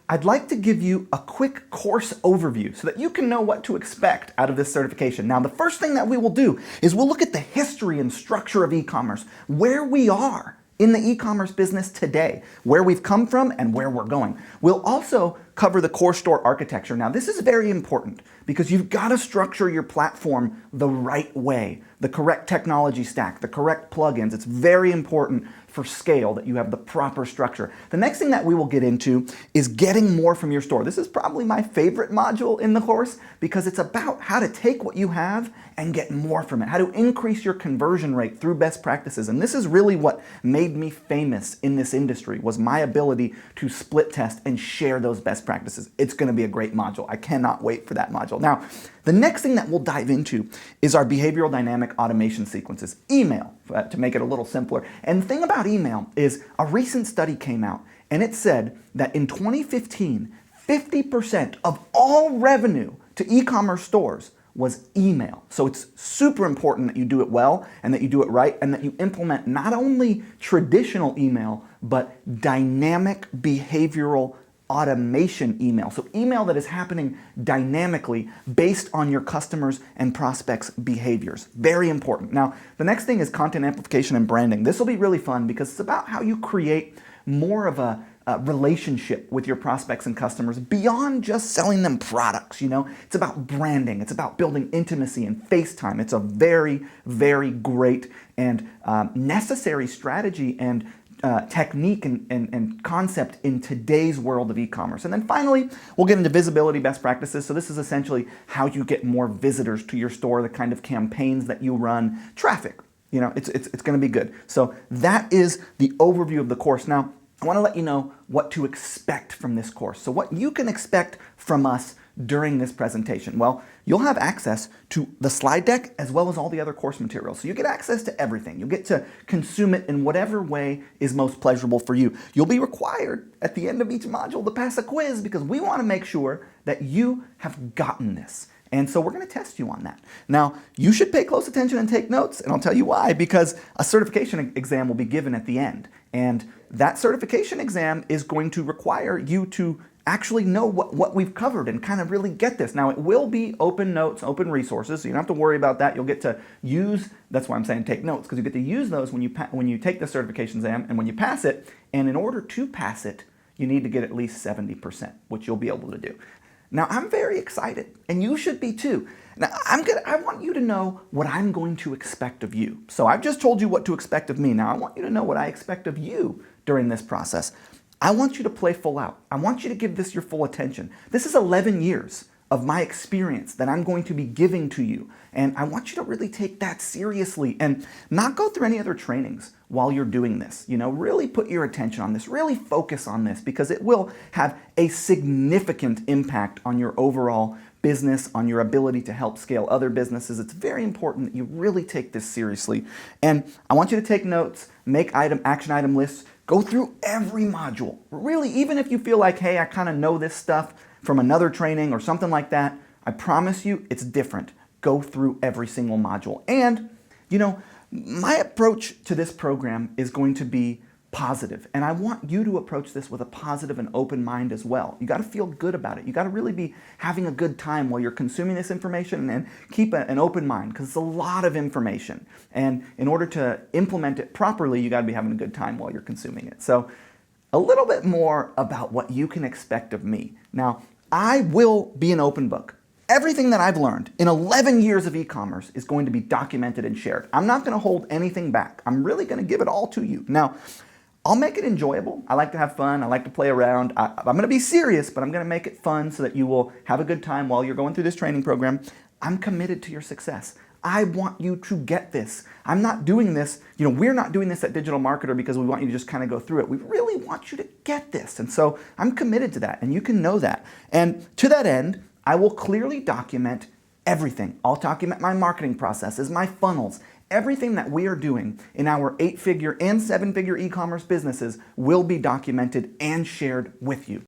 I'd like to give you a quick course overview so that you can know what to expect out of this certification. Now, the first thing that we will do is we'll look at the history and structure of e-commerce, where we are in the e-commerce business today, where we've come from and where we're going. We'll also cover the core store architecture. Now, this is very important because you've got to structure your platform the right way, the correct technology stack, the correct plugins. It's very important for scale that you have the proper structure. The next thing that we will get into is getting more from your store. This is probably my favorite module in the course because it's about how to take what you have and get more from it, how to increase your conversion rate through best practices. And this is really what made me famous in this industry, was my ability to split test and share those best practices. It's going to be a great module. I cannot wait for that module. Now, the next thing that we'll dive into is our behavioral dynamic automation sequences, email, to make it a little simpler. And the thing about email is a recent study came out and it said that in 2015, 50% of all revenue to e-commerce stores was email. So it's super important that you do it well and that you do it right and that you implement not only traditional email, but dynamic behavioral automation email. So email that is happening dynamically based on your customers and prospects' behaviors. Very important. Now, the next thing is content amplification and branding. This will be really fun because it's about how you create more of a relationship with your prospects and customers beyond just selling them products. It's about branding. It's about building intimacy and face time. It's a very, very great and necessary strategy and technique and concept in today's world of e-commerce. And then finally, we'll get into visibility best practices. So this is essentially how you get more visitors to your store, the kind of campaigns that you run, traffic. It's going to be good. So that is the overview of the course. Now, I want to let you know what to expect from this course. So what you can expect from us during this presentation. Well, you'll have access to the slide deck as well as all the other course materials. So you get access to everything. You get to consume it in whatever way is most pleasurable for you. You'll be required at the end of each module to pass a quiz because we want to make sure that you have gotten this. And so we're going to test you on that. Now, you should pay close attention and take notes, and I'll tell you why, because a certification exam will be given at the end. And that certification exam is going to require you to actually know what we've covered and kind of really get this. Now, it will be open notes, open resources, so you don't have to worry about that. You'll get to use, that's why I'm saying take notes, because you get to use those when you take the certification exam and when you pass it. And in order to pass it, you need to get at least 70%, which you'll be able to do. Now, I'm very excited, and you should be too. Now, I want you to know what I'm going to expect of you. So I've just told you what to expect of me. Now, I want you to know what I expect of you during this process. I want you to play full out. I want you to give this your full attention. This is 11 years of my experience that I'm going to be giving to you. And I want you to really take that seriously and not go through any other trainings while you're doing this. Really put your attention on this. Really focus on this because it will have a significant impact on your overall business, on your ability to help scale other businesses. It's very important that you really take this seriously. And I want you to take notes, make action item lists, go through every module. Really, even if you feel like, hey, I kind of know this stuff from another training or something like that, I promise you it's different. Go through every single module. And, my approach to this program is going to be positive. And I want you to approach this with a positive and open mind as well. You got to feel good about it. You got to really be having a good time while you're consuming this information and keep an open mind because it's a lot of information. And in order to implement it properly, you got to be having a good time while you're consuming it. So a little bit more about what you can expect of me. Now, I will be an open book. Everything that I've learned in 11 years of e-commerce is going to be documented and shared. I'm not going to hold anything back. I'm really going to give it all to you. Now, I'll make it enjoyable. I like to have fun. I like to play around. I'm going to be serious, but I'm going to make it fun so that you will have a good time while you're going through this training program. I'm committed to your success. I want you to get this. I'm not doing this, we're not doing this at Digital Marketer because we want you to just kind of go through it. We really want you to get this. And so I'm committed to that, and you can know that. And to that end, I will clearly document everything. I'll document my marketing processes, my funnels, everything that we are doing in our 8-figure and 7-figure e-commerce businesses will be documented and shared with you.